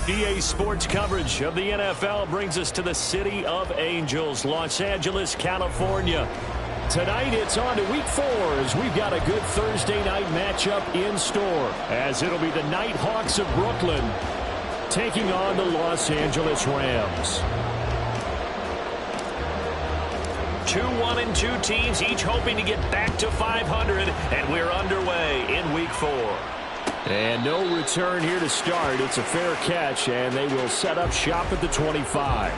EA Sports coverage of the NFL brings us to the City of Angels, Los Angeles, California. Tonight it's on to Week 4 as we've got a good Thursday night matchup in store, as it'll be the Nighthawks of Brooklyn taking on the Los Angeles Rams. 2-1-2 teams, each hoping to get back to 500, and we're underway in Week 4. And no return here to start. It's a fair catch, and they will set up shop at the 25.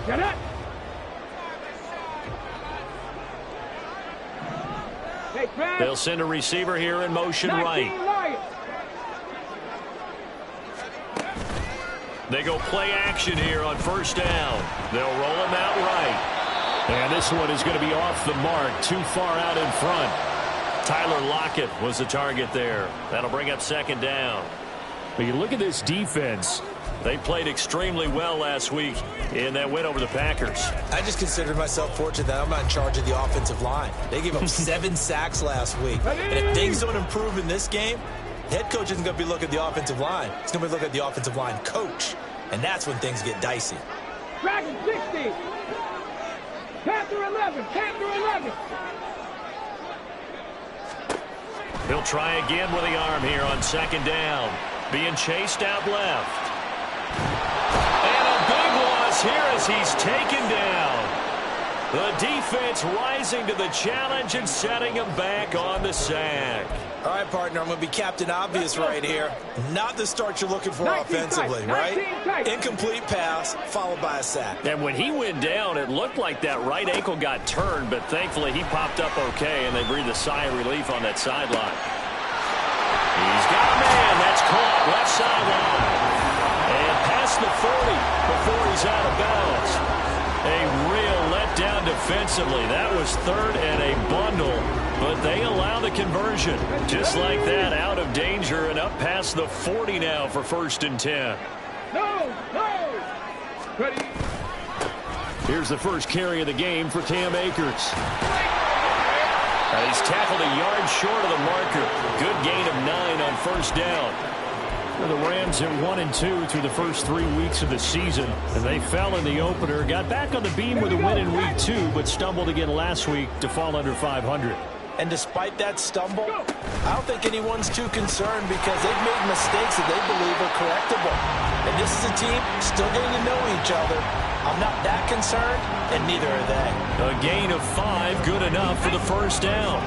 Get it! They'll send a receiver here in motion right. They go play action here on first down. They'll roll him out right. And this one is going to be off the mark, too far out in front. Tyler Lockett was the target there. That'll bring up second down. But you look at this defense. They played extremely well last week in that win over the Packers. I just considered myself fortunate that I'm not in charge of the offensive line. They gave up 7 sacks last week. And if things don't improve in this game, the head coach isn't going to be looking at the offensive line. He's going to be looking at the offensive line coach. And that's when things get dicey. Dragon 60. Panther 11. Panther 11. He'll try again with the arm here on second down. Being chased out left. And a big loss here as he's taken down. The defense rising to the challenge and setting him back on the sack. All right, partner, I'm going to be Captain Obvious right here. Not the start you're looking for offensively, right? Incomplete pass followed by a sack. And when he went down, it looked like that right ankle got turned, but thankfully he popped up okay, and they breathed a sigh of relief on that sideline. He's got a man. That's caught left sideline. And past the 40 before he's out of bounds. A real letdown defensively. That was third and a bundle, but they allow the conversion. Just like that, out of danger and up past the 40 now for 1st and 10. No. Ready. Here's the first carry of the game for Cam Akers. He's tackled a yard short of the marker. Good gain of 9 on first down. The Rams are 1-2 through the first 3 weeks of the season, and they fell in the opener. Got back on the beam with a win in week 2, but stumbled again last week to fall under 500. And despite that stumble, I don't think anyone's too concerned because they've made mistakes that they believe are correctable. And this is a team still getting to know each other. I'm not that concerned, and neither are they. A gain of 5, good enough for the first down.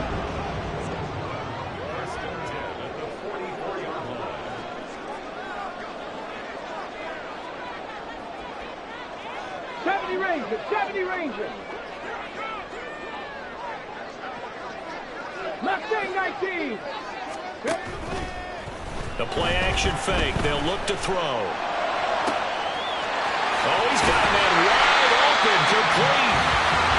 Ranger. Mustang 19. The play action fake. They'll look to throw. Oh, he's got a man wide open, complete.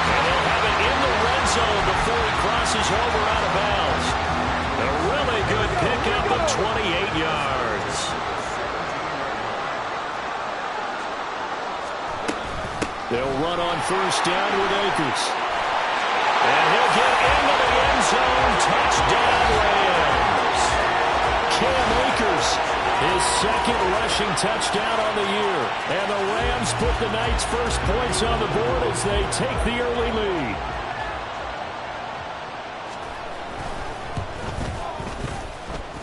And they'll have it in the red zone before he crosses over out of bounds. A really good pickup of 28 yards. They'll run on first down with Akers. And he'll get into the end zone. Touchdown, Rams. Cam Akers, his second rushing touchdown on the year. And the Rams put the night's first points on the board as they take the early lead.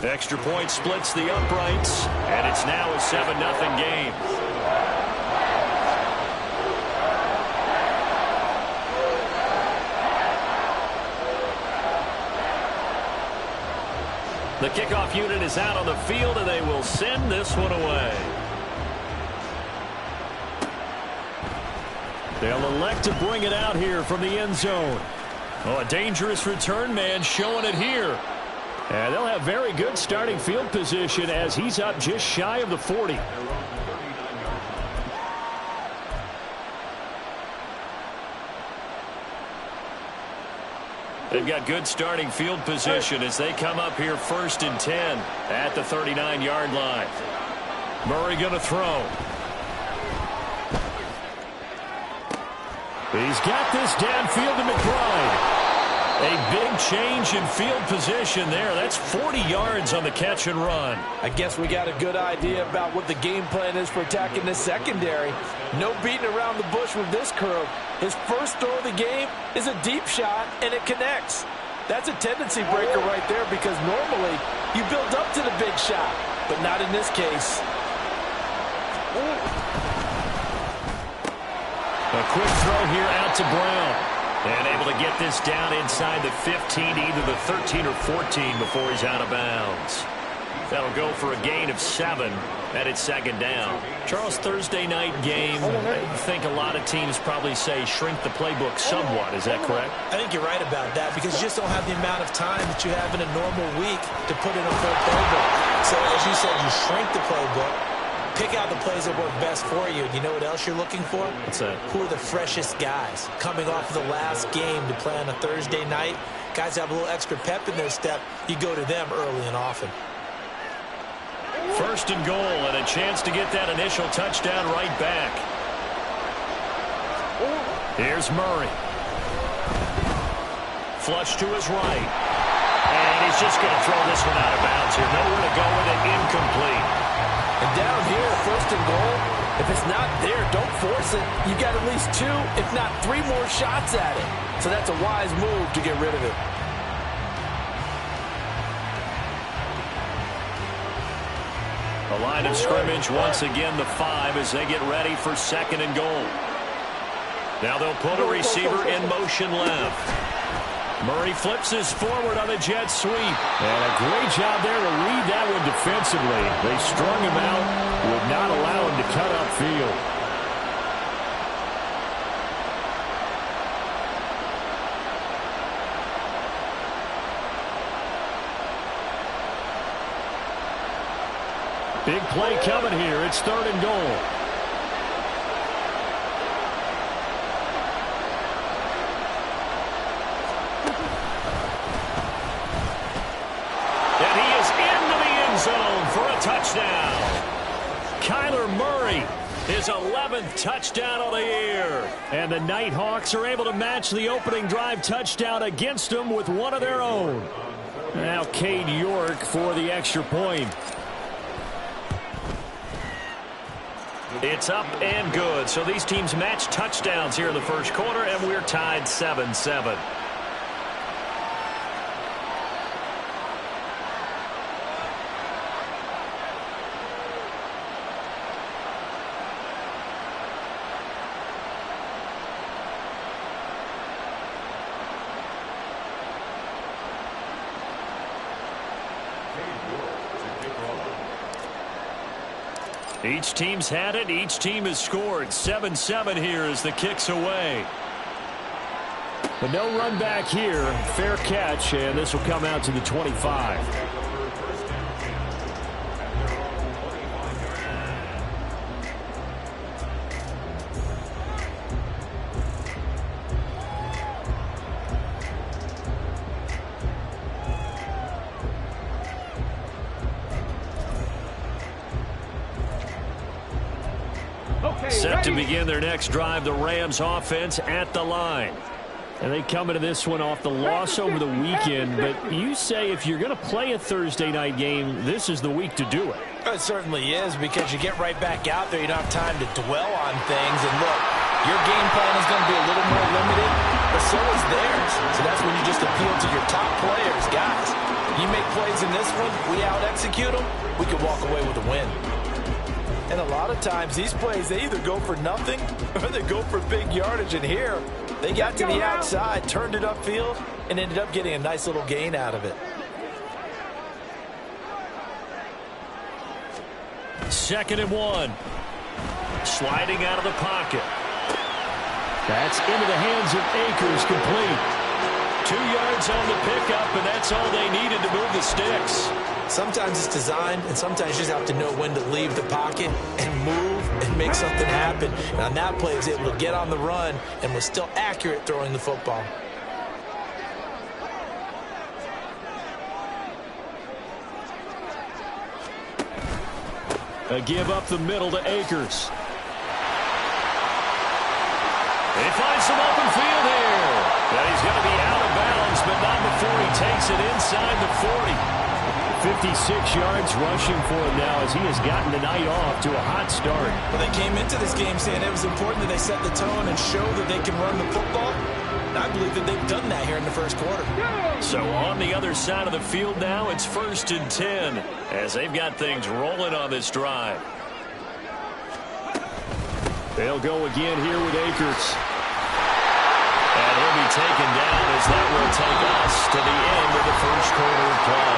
Extra point splits the uprights, and it's now a 7-0 game. The kickoff unit is out on the field, and they will send this one away. They'll elect to bring it out here from the end zone. Oh, a dangerous return man showing it here. And they'll have very good starting field position as he's up just shy of the 40. They've got good starting field position as they come up here 1st and 10 at the 39-yard line. Murray going to throw. He's got this downfield to McBride. A big change in field position there. That's 40 yards on the catch and run. I guess we got a good idea about what the game plan is for attacking this secondary. No beating around the bush with this curve. His first throw of the game is a deep shot, and it connects. That's a tendency breaker right there because normally you build up to the big shot, but not in this case. A quick throw here out to Brown. And able to get this down inside the 15, either the 13 or 14 before he's out of bounds. That'll go for a gain of 7 at its 2nd down. Charles, Thursday night game, I think a lot of teams probably say shrink the playbook somewhat. Is that correct? I think you're right about that because you just don't have the amount of time that you have in a normal week to put in a full playbook. So as you said, you shrink the playbook. Pick out the plays that work best for you. You know what else you're looking for? What's that? Who are the freshest guys coming off of the last game to play on a Thursday night? Guys have a little extra pep in their step. You go to them early and often. 1st and goal and a chance to get that initial touchdown right back. Here's Murray. Flush to his right. And he's just going to throw this one out of bounds here. Nowhere to go with it. Incomplete. And down here, 1st and goal, if it's not there, don't force it. You've got at least 2, if not 3 more shots at it. So that's a wise move to get rid of it. The line of scrimmage, once again, the 5 as they get ready for 2nd and goal. Now they'll put a receiver in motion left. Murray flips his forward on the jet sweep. And a great job there to read that one defensively. They strung him out, would not allow him to cut upfield. Big play coming here. It's 3rd and goal. Zone for a touchdown. Kyler Murray, his 11th touchdown of the year. And the Nighthawks are able to match the opening drive touchdown against them with one of their own. Now Cade York for the extra point. It's up and good. So these teams match touchdowns here in the 1st quarter, and we're tied 7-7. Each team's had it. Each team has scored. 7-7 here as the kick's away. But no run back here. Fair catch, and this will come out to the 25. Set to begin their next drive, the Rams offense at the line. And they come into this one off the loss over the weekend, but you say if you're going to play a Thursday night game, this is the week to do it. It certainly is because you get right back out there. You don't have time to dwell on things. And look, your game plan is going to be a little more limited, but so is theirs. So that's when you just appeal to your top players. Guys, you make plays in this one, we out-execute them, we can walk away with a win. And a lot of times, these plays, they either go for nothing or they go for big yardage. And here, they got to the outside, turned it upfield, and ended up getting a nice little gain out of it. 2nd and 1. Sliding out of the pocket. That's into the hands of Akers, complete. 2 yards on the pickup, and that's all they needed to move the sticks. Sometimes it's designed, and sometimes you just have to know when to leave the pocket and move and make something happen. And on that play, he was able to get on the run and was still accurate throwing the football. A give up the middle to Akers. He finds some open field here. And he's going to be out of bounds, but not before he takes it inside the 40. 56 yards rushing for him now as he has gotten the night off to a hot start. Well, they came into this game saying it was important that they set the tone and show that they can run the football. And I believe that they've done that here in the first quarter. So on the other side of the field now, it's 1st and 10 as they've got things rolling on this drive. They'll go again here with Akers. And he'll be taken down as that will take us to the end of the first quarter of play.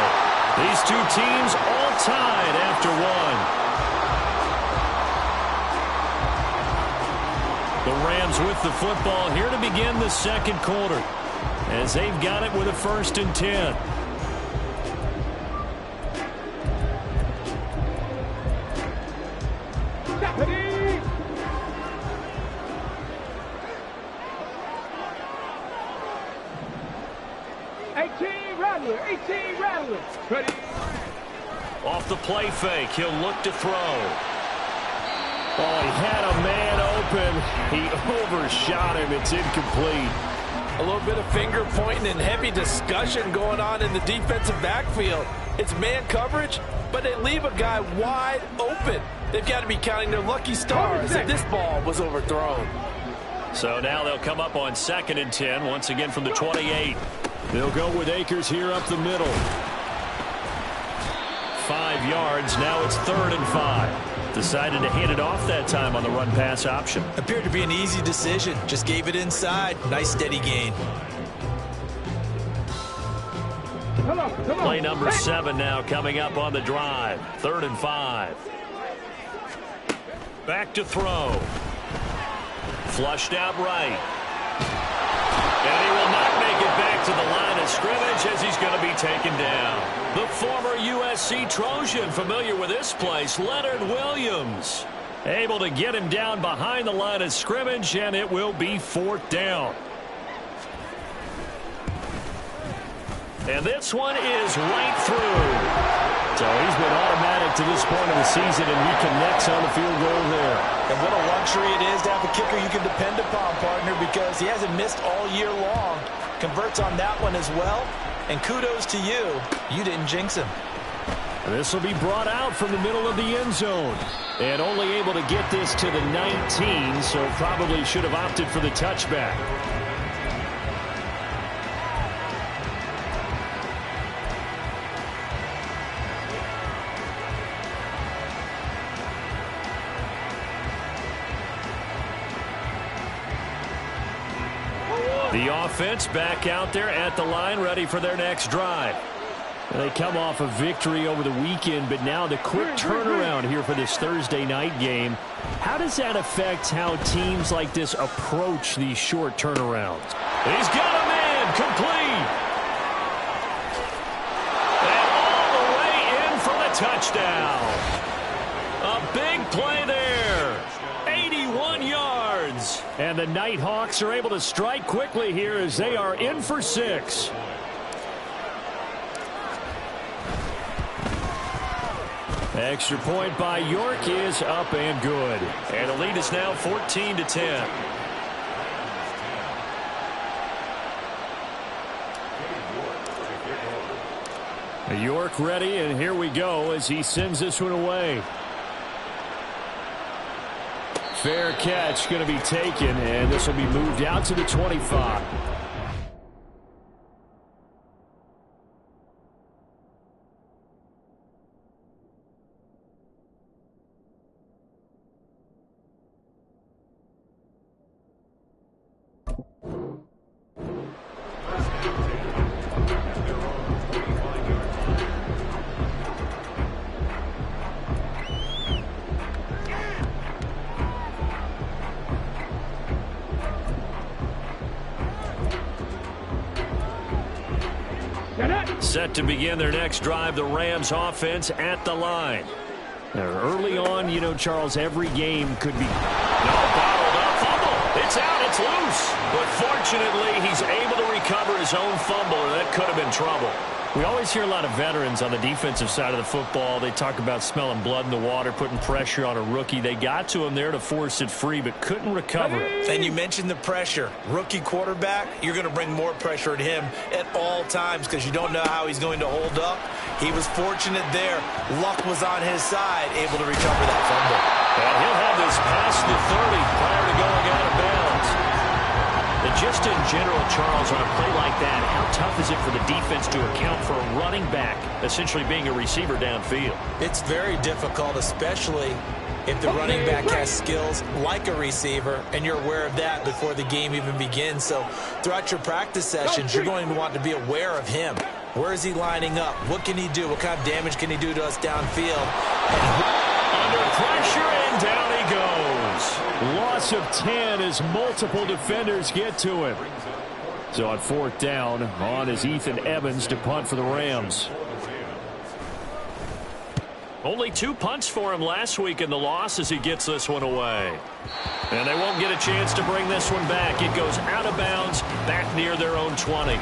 These two teams all tied after one. The Rams with the football here to begin the second quarter as they've got it with a 1st and 10. Ready. Off the play fake, he'll look to throw. Oh, he had a man open. He overshot him. It's incomplete. A little bit of finger pointing and heavy discussion going on in the defensive backfield. It's man coverage, but they leave a guy wide open. They've got to be counting their lucky stars if this ball was overthrown. So now they'll come up on 2nd and 10, once again from the 28. They'll go with Akers here up the middle. 5 yards. Now it's 3rd and 5. Decided to hand it off that time on the run-pass option. Appeared to be an easy decision. Just gave it inside. Nice steady gain. Play number 7 now coming up on the drive. 3rd and 5. Back to throw. Flushed out right. And he will not make it back to the line of scrimmage as he's going to be taken down. The former USC Trojan, familiar with this place, Leonard Williams. Able to get him down behind the line of scrimmage, and it will be 4th down. And this one is right through. So he's been automatic to this point of the season, and he connects on the field goal there. And what a luxury it is to have a kicker you can depend upon, partner, because he hasn't missed all year long. Converts on that one as well. And kudos to you. You didn't jinx him. And this will be brought out from the middle of the end zone. And only able to get this to the 19, so probably should have opted for the touchback. The offense back out there at the line, ready for their next drive. They come off a victory over the weekend, but now the quick turnaround here for this Thursday night game. How does that affect how teams like this approach these short turnarounds? He's got a man complete. And all the way in for the touchdown. A big play there. 81 yards. And the Nighthawks are able to strike quickly here as they are in for 6. Extra point by York is up and good. And the lead is now 14-10. York ready, and here we go as he sends this one away. Fair catch going to be taken, and this will be moved out to the 25. Set to begin their next drive, the Rams offense at the line. Early on, you know, Charles, every game could be... Bottled up fumble. It's out, it's loose. But fortunately, he's able to recover his own fumble, or that could have been trouble. We always hear a lot of veterans on the defensive side of the football. They talk about smelling blood in the water, putting pressure on a rookie. They got to him there to force it free, but couldn't recover. And you mentioned the pressure. Rookie quarterback, you're going to bring more pressure at him at all times because you don't know how he's going to hold up. He was fortunate there. Luck was on his side, able to recover that fumble. And he'll have this past the 30 prior to going out of bounds. And just in general, Charles, on a play like that, how tough is it for the defense to account for a running back essentially being a receiver downfield? It's very difficult, especially if the running back has skills like a receiver, and you're aware of that before the game even begins. So throughout your practice sessions, you're going to want to be aware of him. Where is he lining up? What can he do? What kind of damage can he do to us downfield? Under pressure, and down he goes. Loss of 10 as multiple defenders get to him. So on 4th down, on is Ethan Evans to punt for the Rams. Only 2 punts for him last week in the loss as he gets this one away. And they won't get a chance to bring this one back. It goes out of bounds, back near their own 20.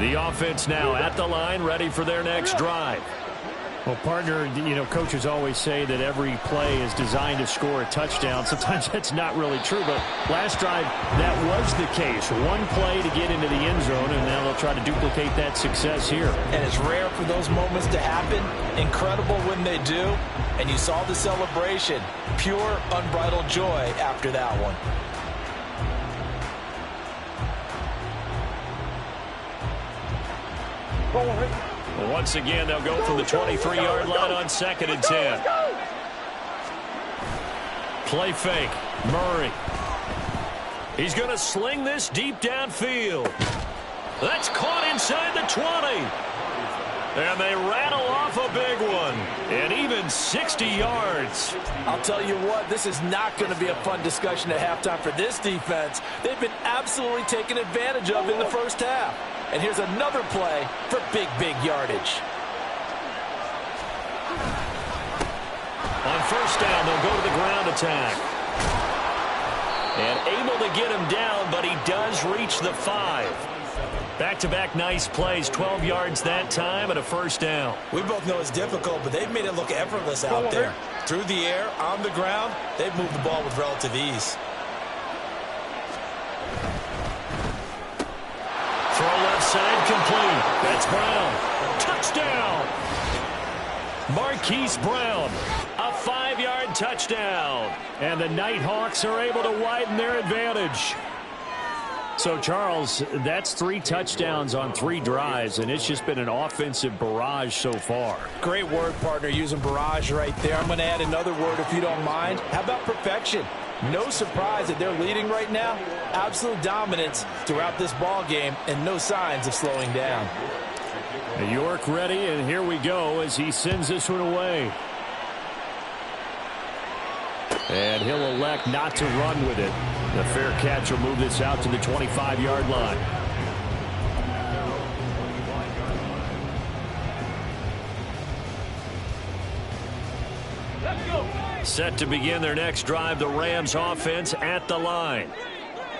The offense now at the line, ready for their next drive. Well, partner, you know, coaches always say that every play is designed to score a touchdown. Sometimes that's not really true, but last drive, that was the case. One play to get into the end zone, and now they'll try to duplicate that success here. And it's rare for those moments to happen. Incredible when they do. And you saw the celebration. Pure, unbridled joy after that one. Well, once again, they'll go from the 23-yard line on 2nd and 10. Play fake. Murray. He's going to sling this deep downfield. That's caught inside the 20. And they rattle off a big one. And even 60 yards. I'll tell you what, this is not going to be a fun discussion at halftime for this defense. They've been absolutely taken advantage of in the first half. And here's another play for big, big yardage. On 1st down, they'll go to the ground attack. And able to get him down, but he does reach the 5. Back-to-back nice plays, 12 yards that time and a 1st down. We both know it's difficult, but they've made it look effortless out there. Through the air, on the ground, they've moved the ball with relative ease. Throw left side complete. That's Brown. Touchdown. Marquise Brown. A 5-yard touchdown. And the Nighthawks are able to widen their advantage. So, Charles, that's 3 touchdowns on 3 drives, and it's just been an offensive barrage so far. Great word, partner, using barrage right there. I'm going to add another word if you don't mind. How about perfection? No surprise that they're leading right now. Absolute dominance throughout this ball game and no signs of slowing down. York ready, and here we go as he sends this one away. And he'll elect not to run with it. The fair catch will move this out to the 25-yard line. Set to begin their next drive, the Rams offense at the line.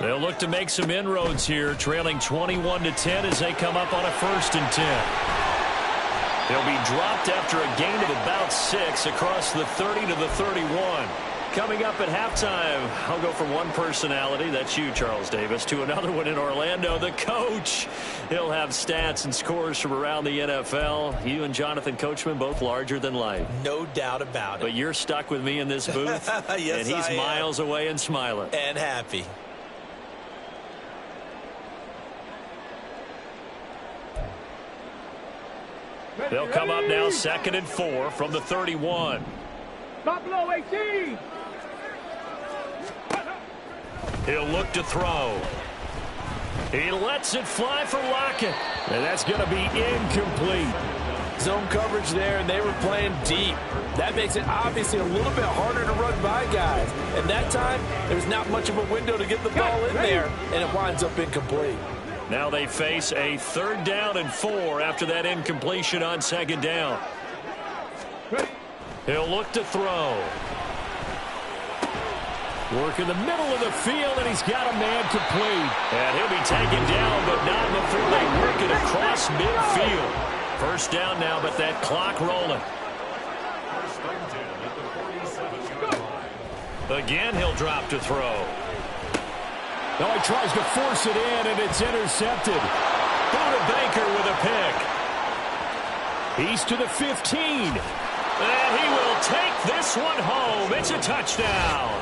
They'll look to make some inroads here, trailing 21-10 as they come up on a 1st and 10. They'll be dropped after a gain of about 6 across the 30 to the 31. Coming up at halftime, I'll go from one personality, that's you, Charles Davis, to another one in Orlando, the coach. He'll have stats and scores from around the NFL. You and Jonathan Coachman, both larger than life. No doubt about it. But you're stuck with me in this booth, yes, and he's miles away and smiling. And happy. They'll come up now 2nd and 4 from the 31. Buffalo 18. He'll look to throw. He lets it fly for Lockett. And that's going to be incomplete. Zone coverage there, and they were playing deep. That makes it obviously a little bit harder to run by guys. And that time, there's not much of a window to get the ball in there, and it winds up incomplete. Now they face a 3rd down and 4 after that incompletion on 2nd down. He'll look to throw. Work in the middle of the field, and he's got a man complete. And he'll be taken down, but not before they work it across midfield. First down now, but that clock rolling. Again, he'll drop to throw. Now he tries to force it in, and it's intercepted. Buda Baker with a pick. He's to the 15. And he will take this one home. It's a touchdown.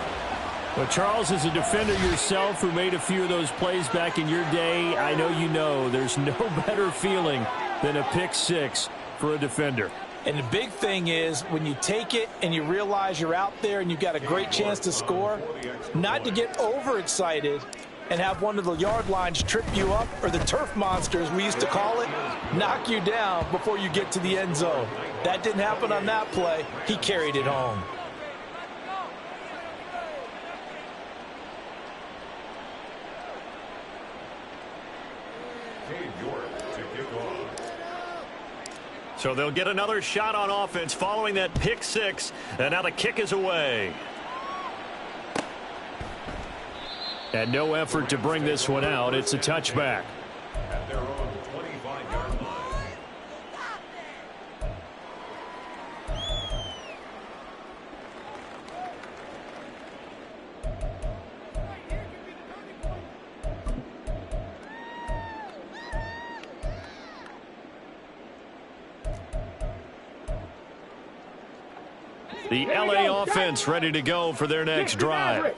Well, Charles, as a defender yourself who made a few of those plays back in your day, I know you know there's no better feeling than a pick six for a defender. And the big thing is when you take it and you realize you're out there and you've got a great chance to score, not to get overexcited and have one of the yard lines trip you up, or the turf monsters we used to call it, knock you down before you get to the end zone. That didn't happen on that play. He carried it home. So they'll get another shot on offense following that pick six, and now the kick is away. And no effort to bring this one out. It's a touchback. At their own 25-yard line. The LA offense ready to go for their next drive.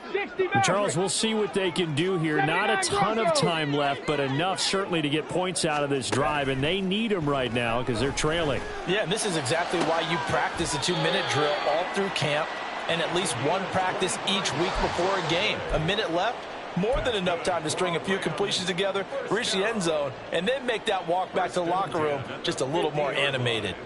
And Charles, we'll see what they can do here. Not a ton of time left, but enough certainly to get points out of this drive, and they need them right now because they're trailing. Yeah, and this is exactly why you practice a 2-minute drill all through camp and at least one practice each week before a game. A minute left, more than enough time to string a few completions together, reach the end zone, and then make that walk back to the locker room just a little more animated.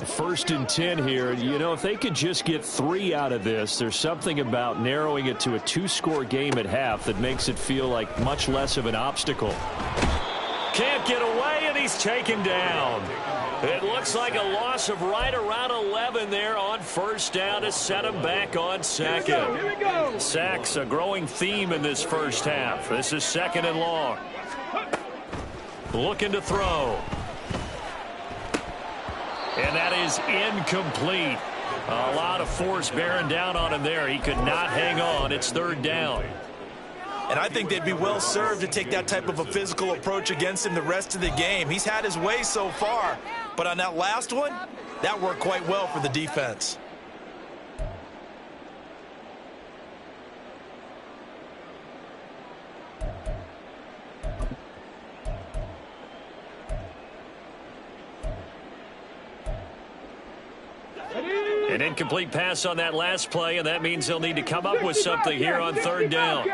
First and 10 here. You know, if they could just get 3 out of this, there's something about narrowing it to a 2-score game at half that makes it feel like much less of an obstacle. Can't get away, and he's taken down. It looks like a loss of right around 11 there on first down to set him back on second. Here we go. Sacks, a growing theme in this first half. This is second and long. Looking to throw. And that is incomplete. A lot of force bearing down on him there. He could not hang on. It's third down. And I think they'd be well served to take that type of a physical approach against him the rest of the game. He's had his way so far, but on that last one, that worked quite well for the defense. An incomplete pass on that last play, and that means he'll need to come up with something here on third down.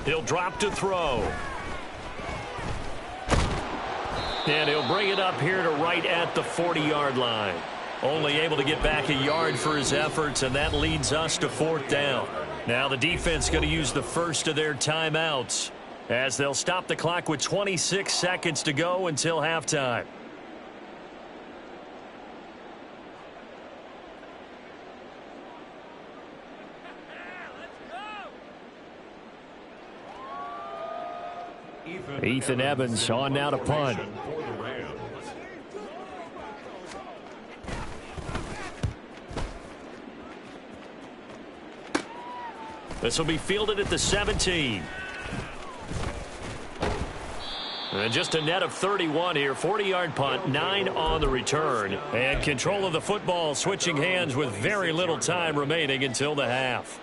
He'll drop to throw. And he'll bring it up here to right at the 40-yard line. Only able to get back a yard for his efforts, and that leads us to fourth down. Now the defense going to use the first of their timeouts as they'll stop the clock with 26 seconds to go until halftime. Ethan Evans on now to punt. This will be fielded at the 17. And just a net of 31 here. 40-yard punt, 9 on the return. And control of the football switching hands with very little time remaining until the half.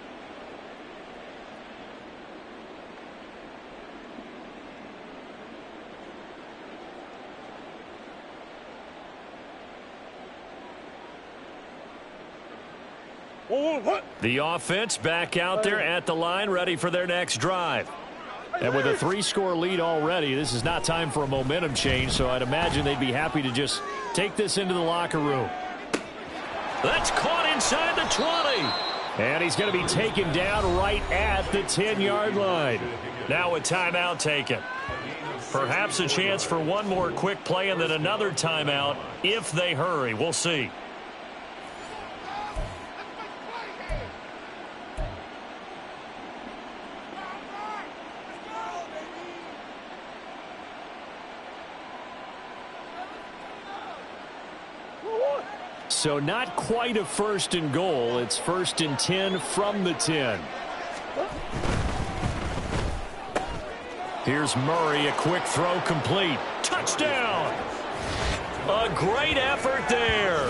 The offense back out there at the line, ready for their next drive. And with a 3-score lead already, this is not time for a momentum change, so I'd imagine they'd be happy to just take this into the locker room. That's caught inside the 20. And he's going to be taken down right at the 10-yard line. Now a timeout taken. Perhaps a chance for one more quick play and then another timeout if they hurry. We'll see. So not quite a 1st and goal. It's 1st and 10 from the 10. Here's Murray, a quick throw complete. Touchdown! A great effort there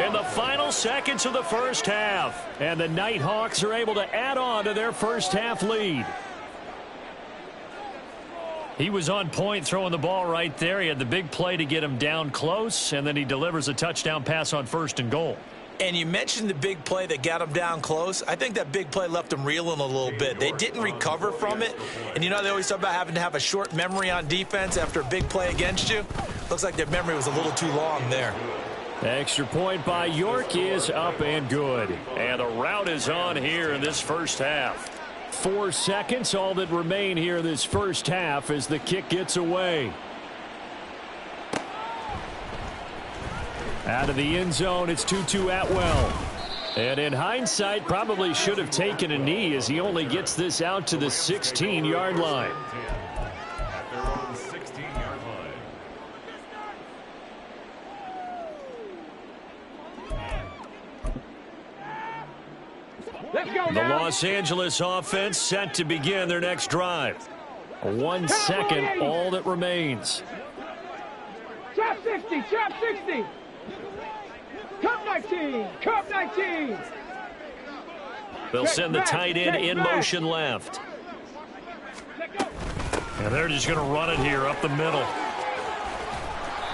in the final seconds of the first half. And the Nighthawks are able to add on to their first half lead. He was on point throwing the ball right there. He had the big play to get him down close, and then he delivers a touchdown pass on 1st and goal. And you mentioned the big play that got him down close. I think that big play left him reeling a little bit. They didn't recover from it. And, you know, they always talk about having to have a short memory on defense after a big play against you. Looks like their memory was a little too long there. The extra point by York is up and good. And the route is on here in this first half. 4 seconds, all that remain here in this first half as the kick gets away. Out of the end zone, it's 2-2 Atwell. And in hindsight, probably should have taken a knee as he only gets this out to the 16-yard line. At their own 16-yard line. Let's go The now. Los Angeles offense set to begin their next drive. 1 second, all that remains. Trap 60, trap 60. Cup 19, cup 19. They'll send the tight end in motion left. And they're just going to run it here up the middle.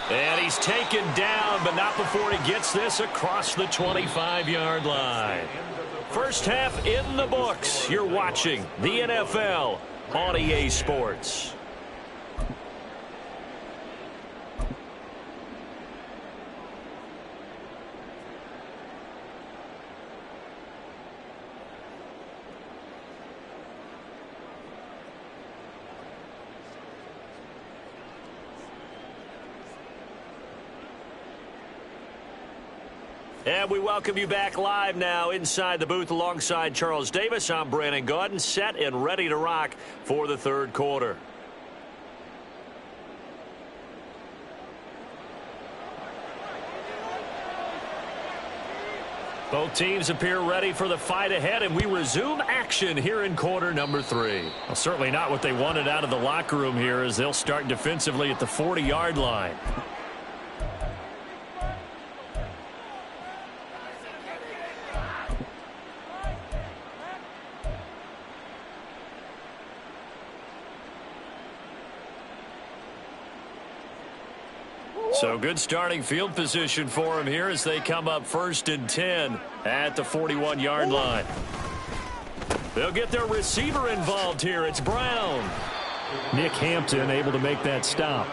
And he's taken down, but not before he gets this across the 25-yard line. First half in the books. You're watching the NFL on EA Sports. And we welcome you back live now inside the booth alongside Charles Davis. I'm Brandon Gaudin, set and ready to rock for the third quarter. Both teams appear ready for the fight ahead, and we resume action here in quarter number 3. Well, certainly not what they wanted out of the locker room here as they'll start defensively at the 40-yard line. So good starting field position for him here as they come up 1st and 10 at the 41-yard line. They'll get their receiver involved here. It's Brown. Nick Hampton able to make that stop.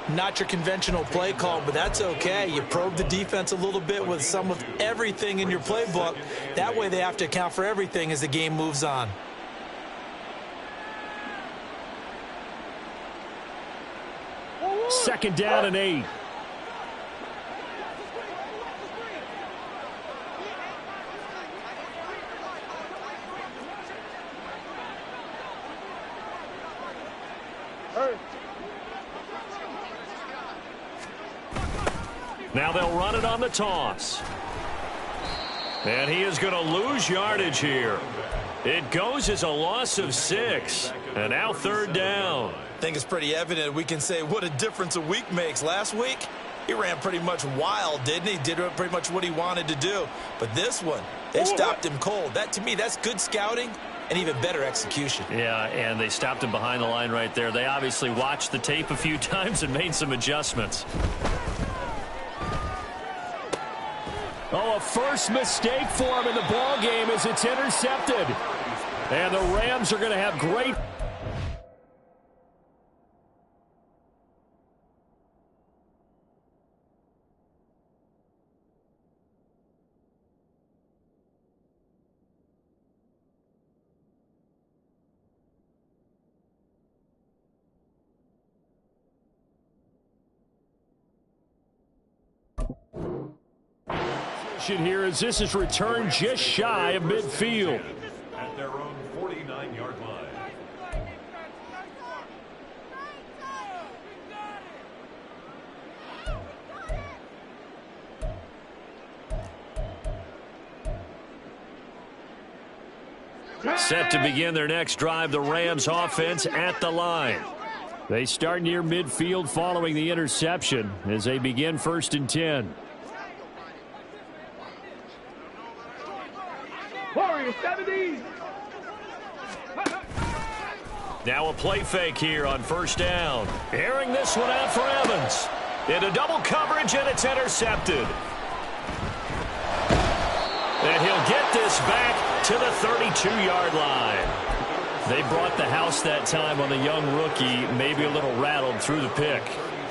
Not your conventional play call, but that's okay. You probe the defense a little bit with some of everything in your playbook. That way they have to account for everything as the game moves on. Second down and 8. Now they'll run it on the toss. And he is going to lose yardage here. It goes as a loss of 6. And now 3rd down. I think it's pretty evident we can say what a difference a week makes. Last week, he ran pretty much wild, didn't he? Did pretty much what he wanted to do. But this one, they stopped him cold. That, to me, that's good scouting and even better execution. Yeah, and they stopped him behind the line right there. They obviously watched the tape a few times and made some adjustments. Oh, a first mistake for him in the ball game as it's intercepted. And the Rams are going to have great... here as this is returned just shy of midfield. At their own 49-yard line. Set to begin their next drive, the Rams offense at the line. They start near midfield following the interception as they begin 1st and 10. Warriors 70. Now a play fake here on 1st down. Airing this one out for Evans. Into double coverage, and it's intercepted. And he'll get this back to the 32-yard line. They brought the house that time on the young rookie, maybe a little rattled through the pick.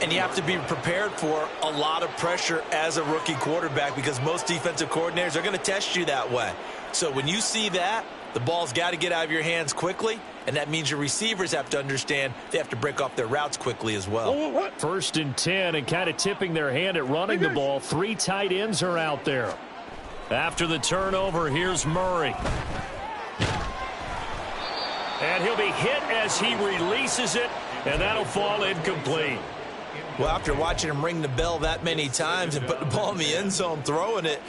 And you have to be prepared for a lot of pressure as a rookie quarterback because most defensive coordinators are going to test you that way. So when you see that, the ball's got to get out of your hands quickly, and that means your receivers have to understand they have to break off their routes quickly as well. 1st and 10, and kind of tipping their hand at running the ball. 3 tight ends are out there. After the turnover, here's Murray. And he'll be hit as he releases it, and that'll fall incomplete. Well, after watching him ring the bell that many times and put the ball in the end zone throwing it,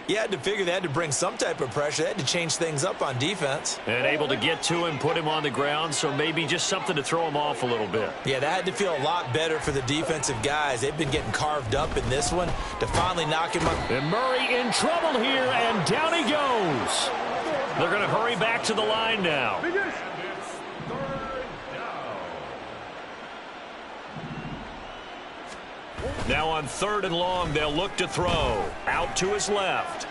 you had to figure they had to bring some type of pressure. They had to change things up on defense. And able to get to him, put him on the ground, so maybe just something to throw him off a little bit. Yeah, that had to feel a lot better for the defensive guys. They've been getting carved up in this one to finally knock him up. And Murray in trouble here, and down he goes. They're going to hurry back to the line now. Now on 3rd and long, they'll look to throw. Out to his left.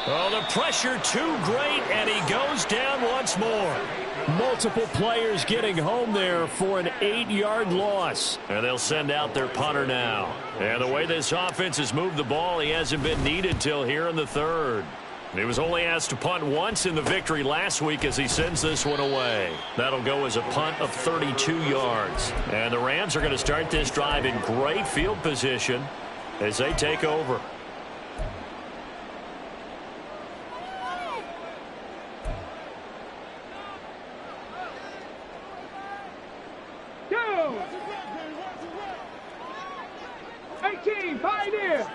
Oh, the pressure too great, and he goes down once more. Multiple players getting home there for an 8-yard loss. And they'll send out their punter now. And the way this offense has moved the ball, he hasn't been needed till here in the 3rd. He was only asked to punt once in the victory last week as he sends this one away. That'll go as a punt of 32 yards. And the Rams are going to start this drive in great field position as they take over. Go! 18, Pioneer!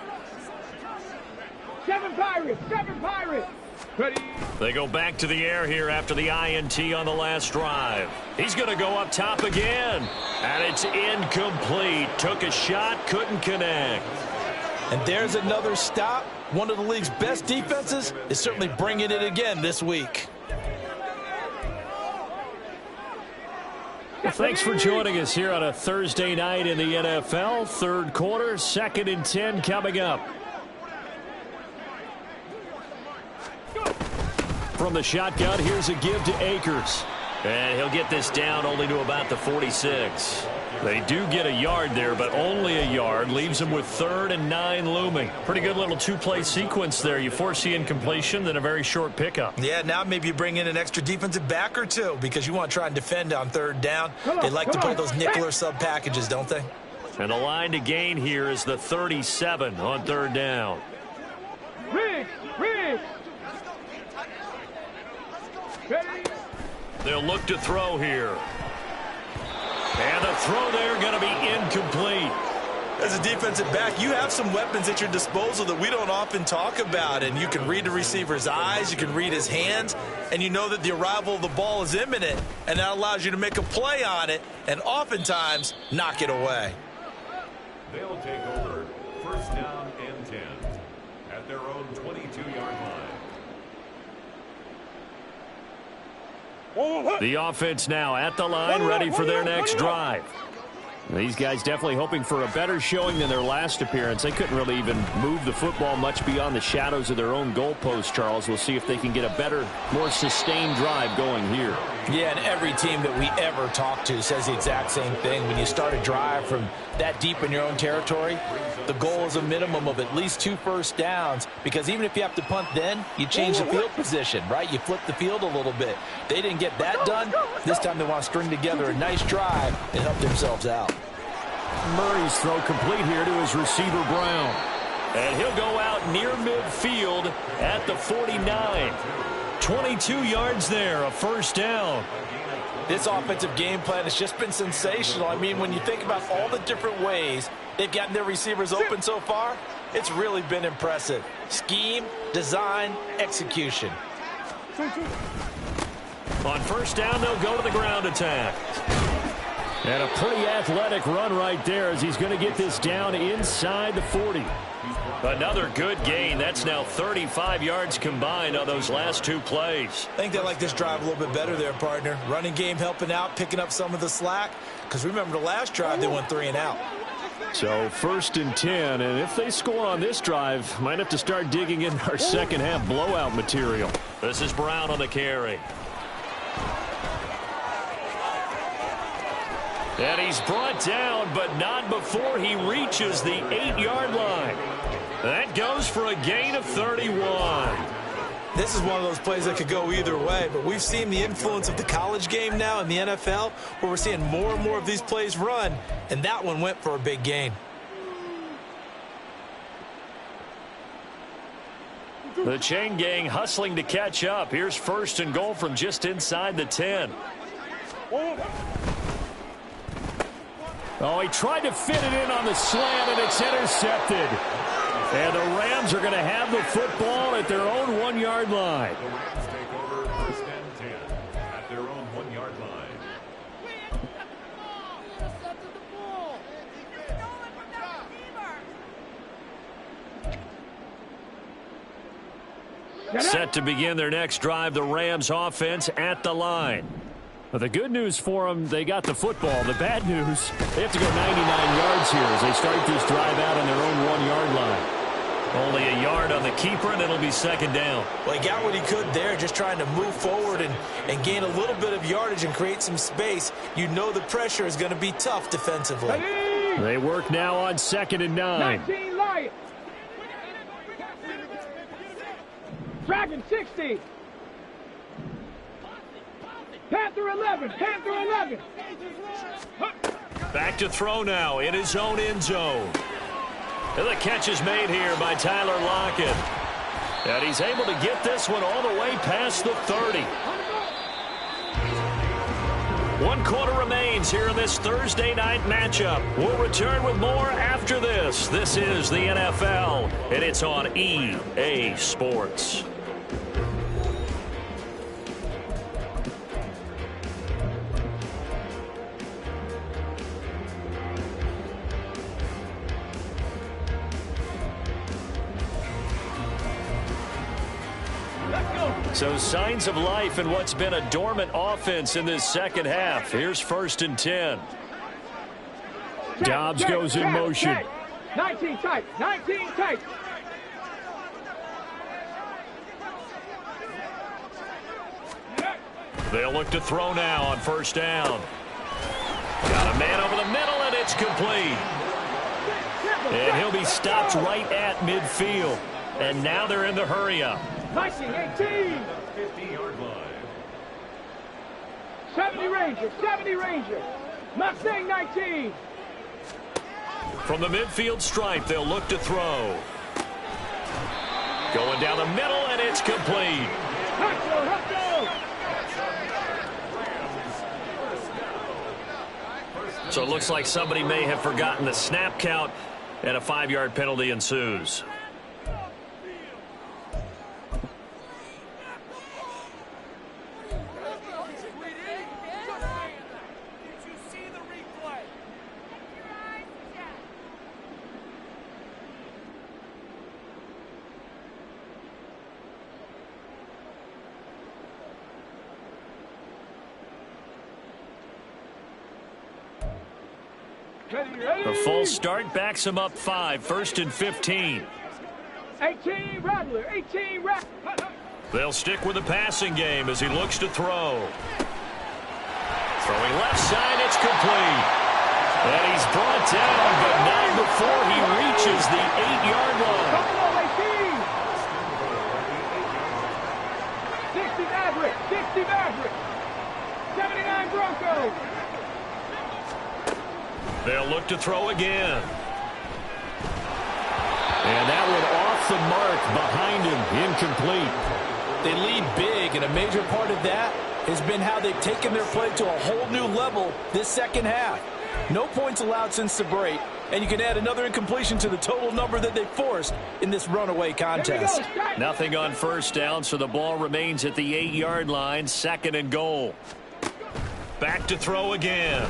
7 Pirates, 7 Pirates! Ready? They go back to the air here after the INT on the last drive. He's going to go up top again. And it's incomplete. Took a shot, couldn't connect. And there's another stop. One of the league's best defenses is certainly bringing it again this week. Well, thanks for joining us here on a Thursday night in the NFL. 3rd quarter, 2nd and 10 coming up. From the shotgun, here's a give to Akers. And he'll get this down only to about the 46. They do get a yard there, but only a yard. Leaves them with 3rd and 9 looming. Pretty good little 2-play sequence there. You force the incompletion, then a very short pickup. Yeah, now maybe you bring in an extra defensive back or two because you want to try and defend on 3rd down. They like to play those nickel or sub packages, don't they? And the line to gain here is the 37 on 3rd down. Riggs! Riggs! Ready? They'll look to throw here. And the throw there going to be incomplete. As a defensive back, you have some weapons at your disposal that we don't often talk about. And you can read the receiver's eyes, you can read his hands, and you know that the arrival of the ball is imminent. And that allows you to make a play on it and oftentimes knock it away. They'll take over 1st down and 10 at their own 22-yard line. The offense now at the line, ready for their next drive. These guys definitely hoping for a better showing than their last appearance. They couldn't really even move the football much beyond the shadows of their own goalpost, Charles. We'll see if they can get a better, more sustained drive going here. Yeah, and every team that we ever talk to says the exact same thing. When you start a drive from that deep in your own territory, the goal is a minimum of at least 2 first downs, because even if you have to punt then, you change the field position, right? You flip the field a little bit. They didn't get that done. This time they want to string together a nice drive and help themselves out. Murray's throw complete here to his receiver, Brown. And he'll go out near midfield at the 49. 22 yards there, a 1st down. This offensive game plan has just been sensational. I mean, when you think about all the different ways they've gotten their receivers open so far, it's really been impressive. Scheme, design, execution. On first down, they'll go to the ground attack. And a pretty athletic run right there as he's going to get this down inside the 40. Another good gain. That's now 35 yards combined on those last two plays. I think they like this drive a little bit better there, partner. Running game helping out, picking up some of the slack. Because remember the last drive, they went 3 and out. So first and 10, and if they score on this drive, might have to start digging in our second half blowout material. This is Brown on the carry. And he's brought down, but not before he reaches the 8-yard line. That goes for a gain of 31. This is one of those plays that could go either way, but we've seen the influence of the college game now in the NFL, where we're seeing more and more of these plays run, and that one went for a big gain. The chain gang hustling to catch up. Here's first and goal from just inside the 10. Oh, he tried to fit it in on the slant, and it's intercepted. And the Rams are going to have the football at their own 1-yard line. The Rams take over first and 10 at their own 1-yard line. Set to begin their next drive, the Rams offense at the line. Well, the good news for them, they got the football. The bad news, they have to go 99 yards here as they start this drive out on their own 1-yard line. Only a yard on the keeper, and it'll be second down. Well, he got what he could there, just trying to move forward and gain a little bit of yardage and create some space. You know the pressure is going to be tough defensively. Ready? They work now on 2nd and 9. 19 Lions. Dragon 60. Panther 11. Panther 11. Back to throw now in his own end zone. And the catch is made here by Tyler Lockett. And he's able to get this one all the way past the 30. 1 quarter remains here in this Thursday night matchup. We'll return with more after this. This is the NFL, and it's on EA Sports. So signs of life in what's been a dormant offense in this second half. Here's first and 10. Dobbs goes in motion. 19 tight. 19 tight. They'll look to throw now on first down. Got a man over the middle, and it's complete. And he'll be stopped right at midfield. And now they're in the hurry-up. 19, 18. 50-yard line. 70 Ranger. 70 Ranger. Mustang 19. From the midfield stripe, they'll look to throw. Going down the middle, and it's complete. So it looks like somebody may have forgotten the snap count, and a 5-yard penalty ensues. The full start backs him up 5, first and 15. 18 Rattler, 18 Rattler. They'll stick with the passing game as he looks to throw. Throwing left side, it's complete. And he's brought down, but not before he reaches the 8-yard line. 60 Maverick, 60 Maverick. 79 Broncos. They'll look to throw again. And that one off the mark behind him, incomplete. They lead big, and a major part of that has been how they've taken their play to a whole new level this second half. No points allowed since the break, and you can add another incompletion to the total number that they forced in this runaway contest. Nothing on first down, so the ball remains at the 8-yard line, 2nd and goal. Back to throw again.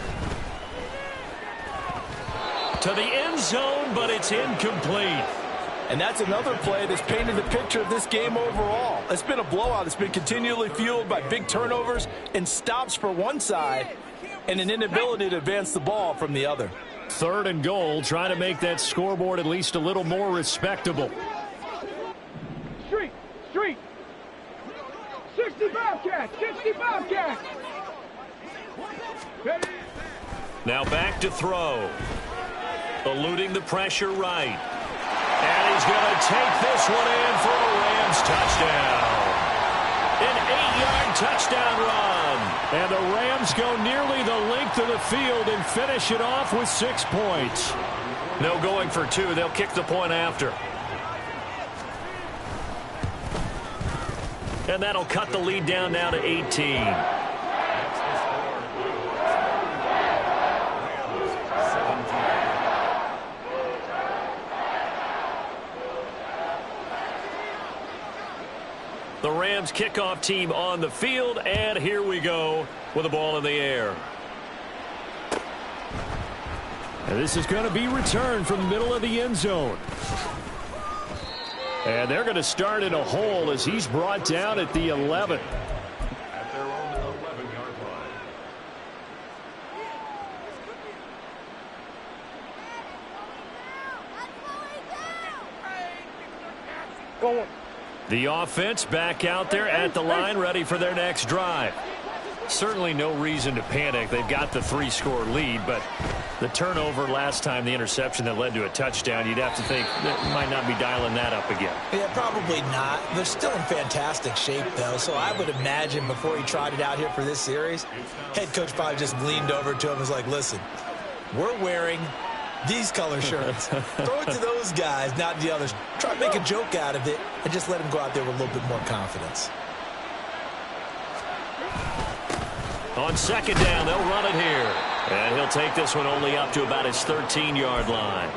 To the end zone, but it's incomplete. And that's another play that's painted the picture of this game overall. It's been a blowout. It's been continually fueled by big turnovers and stops for one side and an inability to advance the ball from the other. 3rd and goal, trying to make that scoreboard at least a little more respectable. Street. 65 catch. 65 catch. Now back to throw. Eluding the pressure right. And he's going to take this one in for a Rams touchdown. An 8-yard touchdown run. And the Rams go nearly the length of the field and finish it off with 6 points. No going for 2. They'll kick the point after. And that'll cut the lead down now to 18. The Rams kickoff team on the field, and here we go with the ball in the air. And this is going to be returned from the middle of the end zone. And they're going to start in a hole as he's brought down at the 11. At their own 11-yard line. Go. The offense back out there at the line, ready for their next drive. Certainly no reason to panic. They've got the 3-score lead, but the turnover last time, the interception that led to a touchdown, you'd have to think that might not be dialing that up again. Yeah, probably not. They're still in fantastic shape, though, so I would imagine before he tried it out here for this series, head coach probably just leaned over to him and was like, listen, we're wearing these color shirts. Throw it to those guys, not the others. Try to make a joke out of it and just let him go out there with a little bit more confidence. On 2nd down, they'll run it here. And he'll take this one only up to about his 13-yard line.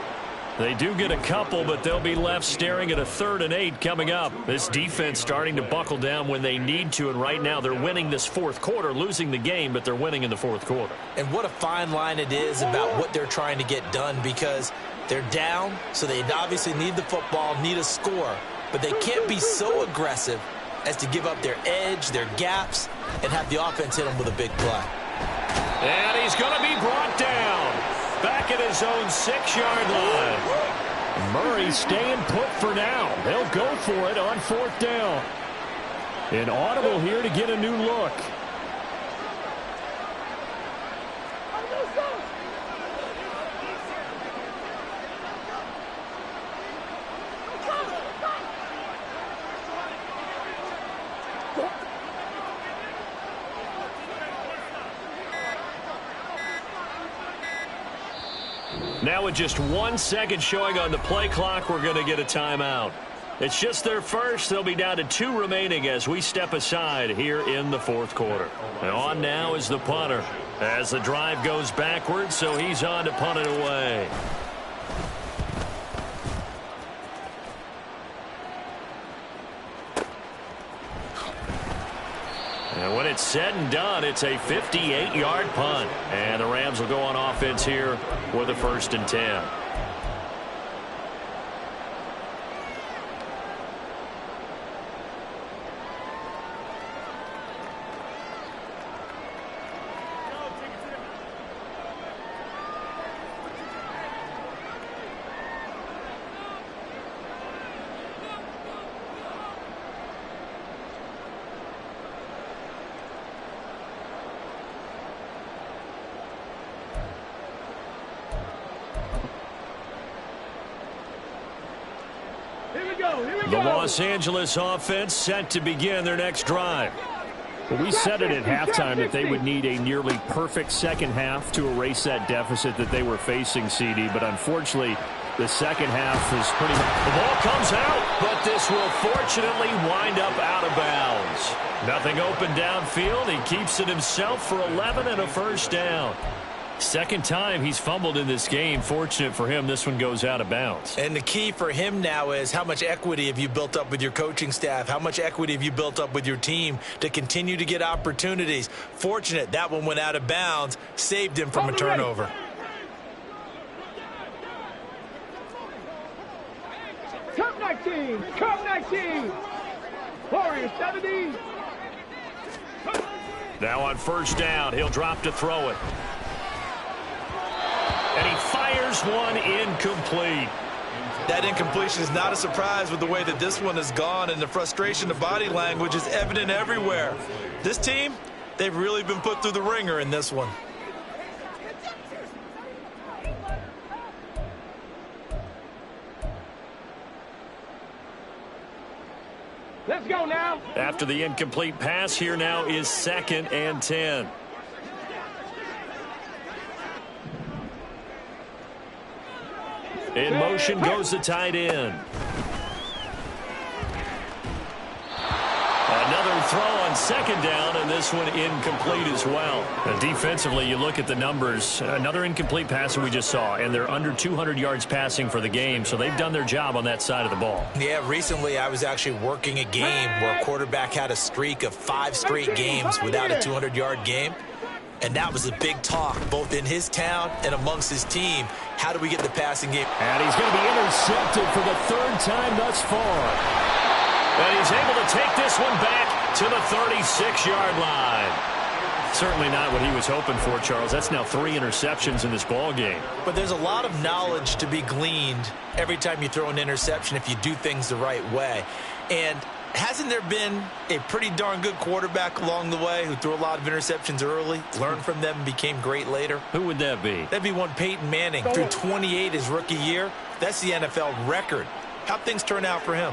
They do get a couple, but they'll be left staring at a 3rd and 8 coming up. This defense starting to buckle down when they need to, and right now they're winning this 4th quarter, losing the game, but they're winning in the 4th quarter. And what a fine line it is about what they're trying to get done, because they're down, so they obviously need the football, need a score, but they can't be so aggressive as to give up their edge, their gaps, and have the offense hit them with a big play. And he's going to be brought down back at his own 6-yard line. Murray staying put for now. They'll go for it on 4th down. An audible here to get a new look. Now with just 1 second showing on the play clock, we're going to get a timeout. It's just their first. They'll be down to 2 remaining as we step aside here in the 4th quarter. And on now is the punter as the drive goes backwards, so he's on to punt it away. And when it's said and done, it's a 58-yard punt. And the Rams will go on offense here with a 1st and 10. The Los Angeles offense set to begin their next drive. Well, we said it at halftime that they would need a nearly perfect second half to erase that deficit that they were facing, CD. But unfortunately, the second half is pretty much... The ball comes out, but this will fortunately wind up out of bounds. Nothing open downfield. He keeps it himself for 11 and a 1st down. Second time he's fumbled in this game. Fortunate for him, this one goes out of bounds. And the key for him now is how much equity have you built up with your coaching staff? How much equity have you built up with your team to continue to get opportunities? Fortunate that one went out of bounds, saved him from a turnover. Come 19! Come 19! Warriors 70! Now on first down, he'll drop to throw it. And he fires one incomplete. That incompletion is not a surprise with the way that this one has gone, and the frustration, the body language is evident everywhere. This team, they've really been put through the ringer in this one. Let's go now. After the incomplete pass, here now is 2nd and 10. In motion goes the tight end. Another throw on 2nd down, and this one incomplete as well. And defensively, you look at the numbers. Another incomplete pass that we just saw, and they're under 200 yards passing for the game, so they've done their job on that side of the ball. Yeah, recently I was actually working a game where a quarterback had a streak of 5 straight games without a 200-yard game. And that was a big talk, both in his town and amongst his team. How do we get the passing game? And he's going to be intercepted for the 3rd time thus far. And he's able to take this one back to the 36-yard line. Certainly not what he was hoping for, Charles. That's now 3 interceptions in this ball game. But there's a lot of knowledge to be gleaned every time you throw an interception if you do things the right way. And hasn't there been a pretty darn good quarterback along the way who threw a lot of interceptions early, learned from them, and became great later? Who would that be? That'd be one Peyton Manning. Threw 28 his rookie year. That's the NFL record. How'd things turn out for him?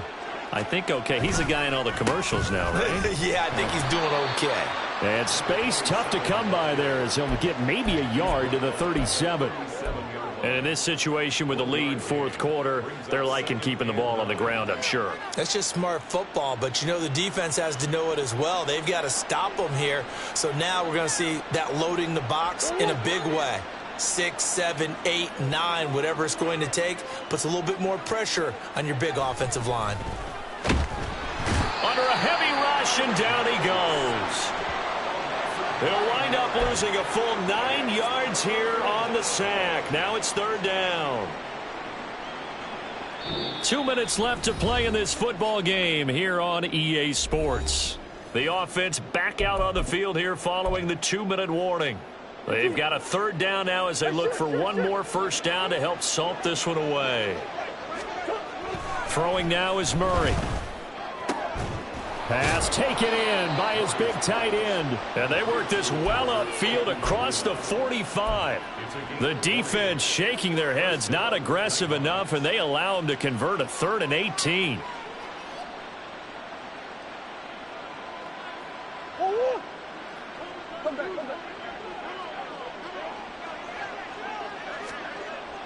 I think okay. He's a guy in all the commercials now, right? Yeah, I think he's doing okay. And space tough to come by there as he'll get maybe a yard to the 37. And in this situation with the lead 4th quarter, they're liking keeping the ball on the ground, I'm sure. That's just smart football, but you know the defense has to know it as well. They've got to stop them here. So now we're going to see that loading the box in a big way. 6, 7, 8, 9, whatever it's going to take, puts a little bit more pressure on your big offensive line. Under a heavy rush, and down he goes. He'll wind up losing a full 9 yards here on the sack. Now it's 3rd down. 2 minutes left to play in this football game here on EA Sports. The offense back out on the field here following the 2-minute warning. They've got a 3rd down now as they look for one more first down to help salt this one away. Throwing now is Murray. Pass taken in by his big tight end. And they work this well upfield across the 45. The defense shaking their heads, not aggressive enough, and they allow him to convert a 3rd and 18.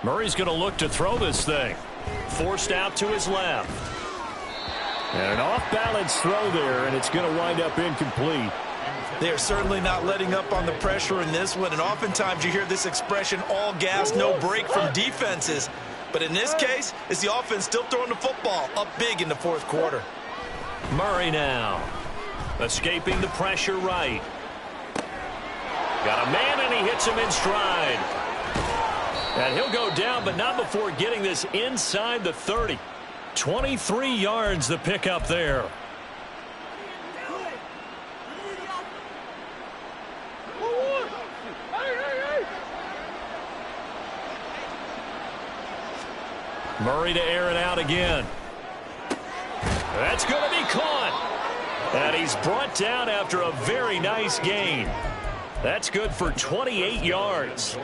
Murray's going to look to throw this thing. Forced out to his left. And an off-balance throw there, and it's going to wind up incomplete. They are certainly not letting up on the pressure in this one, and oftentimes you hear this expression, all gas, no break from defenses. But in this case, it's the offense still throwing the football up big in the 4th quarter. Murray now. Escaping the pressure right. Got a man, and he hits him in stride. And he'll go down, but not before getting this inside the 30. 23 yards the pickup there. Murray to air it out again. That's going to be caught. And he's brought down after a very nice gain. That's good for 28 yards.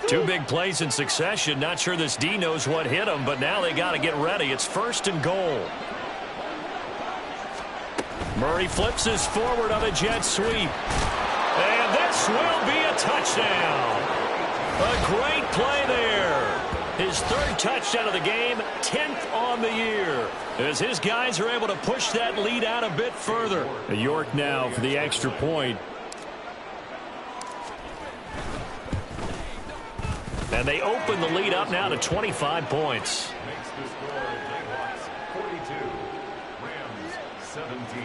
Two big plays in succession. Not sure this D knows what hit him, but now they got to get ready. It's 1st and goal. Murray flips his forward on a jet sweep. And this will be a touchdown. A great play there. His third touchdown of the game, 10th on the year, as his guys are able to push that lead out a bit further. York now for the extra point. And they open the lead up now to 25 points. Makes the score Jayhawks 42, Rams 17.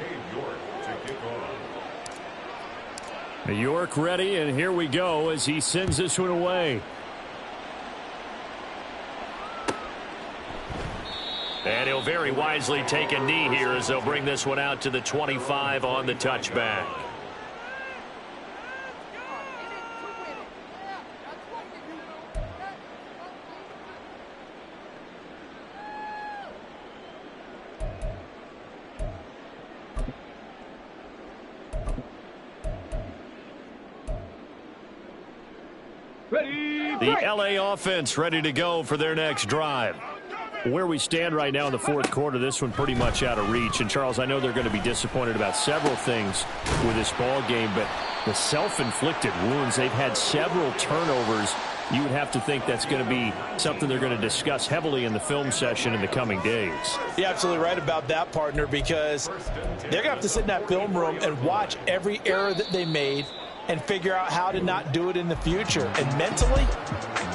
Cade York to kick off. York ready, and here we go as he sends this one away. And he'll very wisely take a knee here as they'll bring this one out to the 25 on the touchback. The LA offense ready to go for their next drive. Where we stand right now in the fourth quarter, this one pretty much out of reach. And, Charles, I know they're going to be disappointed about several things with this ball game, but the self-inflicted wounds, they've had several turnovers. You would have to think that's going to be something they're going to discuss heavily in the film session in the coming days. You're absolutely right about that, partner, because they're going to have to sit in that film room and watch every error that they made and figure out how to not do it in the future. And mentally,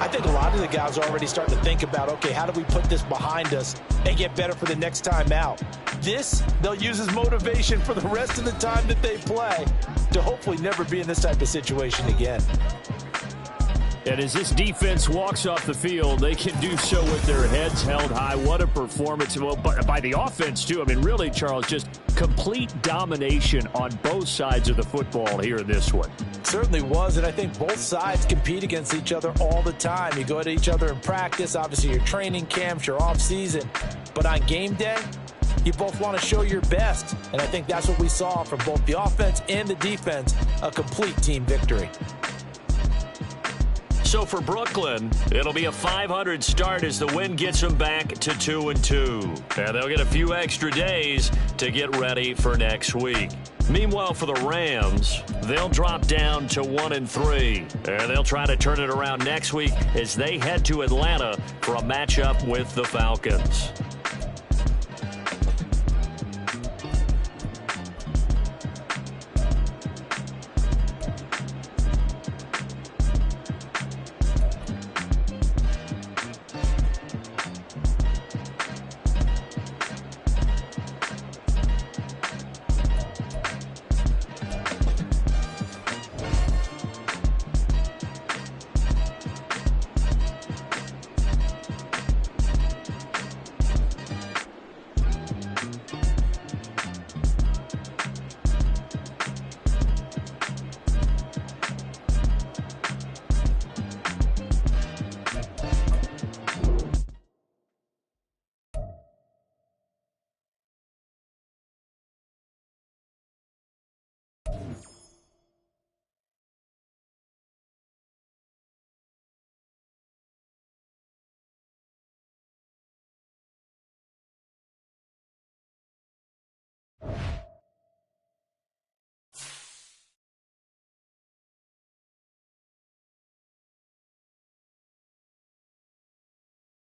I think a lot of the guys are already starting to think about, okay, how do we put this behind us and get better for the next time out? This, they'll use as motivation for the rest of the time that they play to hopefully never be in this type of situation again. And as this defense walks off the field, they can do so with their heads held high. What a performance. Well, by the offense, too. I mean, really, Charles, just complete domination on both sides of the football here in this one. Certainly was, and I think both sides compete against each other all the time. You go at each other in practice, obviously your training camps, your off season, but on game day, you both want to show your best, and I think that's what we saw from both the offense and the defense, a complete team victory. So for Brooklyn, it'll be a 500 start as the win gets them back to 2-2. And they'll get a few extra days to get ready for next week. Meanwhile, for the Rams, they'll drop down to 1-3. And they'll try to turn it around next week as they head to Atlanta for a matchup with the Falcons.